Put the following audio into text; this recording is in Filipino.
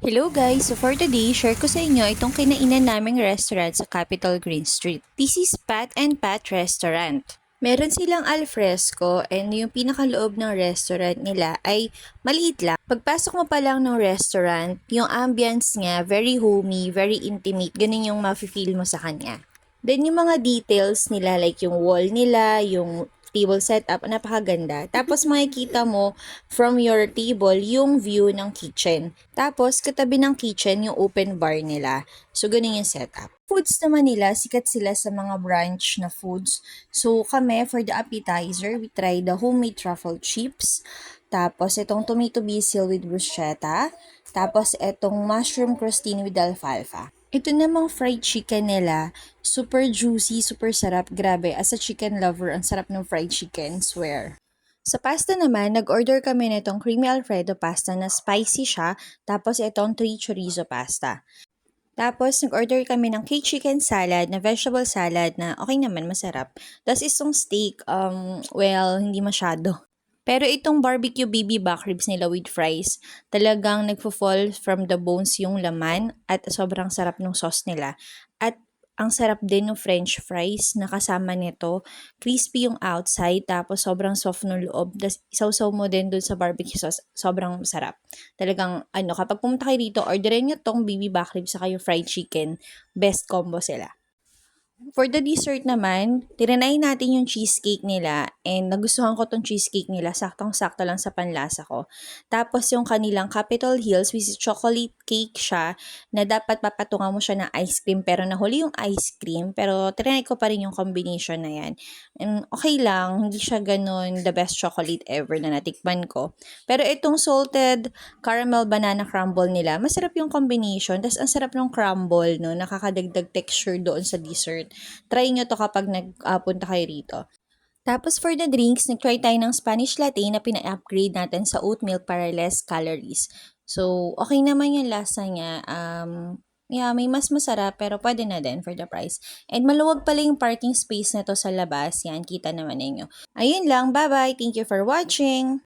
Hello guys! So for today, share ko sa inyo itong kinainan naming restaurant sa Capitol Green Street. This is Pat and Pat Restaurant. Meron silang alfresco and yung pinakaloob ng restaurant nila ay maliit lang. Pagpasok mo pa lang ng restaurant, yung ambience niya very homey, very intimate. Ganun yung mafe-feel mo sa kanya. Then yung mga details nila like yung wall nila, yung table setup, napakaganda. Tapos makikita mo from your table yung view ng kitchen. Tapos katabi ng kitchen yung open bar nila. So ganun yung setup. Foods naman nila, sikat sila sa mga brunch na foods. So kami, for the appetizer, we tried the homemade truffle chips. Tapos itong tomato basil with bruschetta. Tapos itong mushroom crostini with alfalfa. Ito namang fried chicken nila, super juicy, super sarap. Grabe, as a chicken lover, ang sarap ng fried chicken, swear. Sa pasta naman, nag-order kami nitong creamy alfredo pasta na spicy siya, tapos itong 3 chorizo pasta. Tapos, nag-order kami ng K-chicken salad na vegetable salad na okay naman, masarap. Tapos, itong steak, well, hindi masyado. Pero itong barbecue baby back ribs nila with fries, talagang nagfo-fall from the bones yung laman at sobrang sarap ng sauce nila. At ang sarap din ng french fries na kasama nito. Crispy yung outside, tapos sobrang soft ng loob. Tapos isaw-saw mo din dun sa barbecue sauce. Sobrang sarap. Talagang, kapag pumunta kayo dito, orderin nyo tong baby back ribs sa kayo fried chicken. Best combo sila. For the dessert naman, tinanay natin yung cheesecake nila and nagustuhan ko tong cheesecake nila, saktong-sakto lang sa panlasa ko. Tapos yung kanilang Capitol Hills, which is chocolate cake siya, na dapat papatungan mo siya ng ice cream, pero nahuli yung ice cream, pero tinanay ko pa rin yung combination na yan. And okay lang, hindi siya ganun the best chocolate ever na natikman ko. Pero itong salted caramel banana crumble nila, masarap yung combination, tapos ang sarap ng crumble, no, nakakadagdag texture doon sa dessert. Try nyo to kapag nagpunta kayo rito. Tapos for the drinks, nag-try tayo ng Spanish latte na pina-upgrade natin sa oat milk para less calories. So, okay naman yung lasa niya. Yeah, may mas masarap pero pwede na din for the price. And maluwag pala yung parking space na to sa labas. Yan, kita naman ninyo. Ayun lang, bye-bye. Thank you for watching.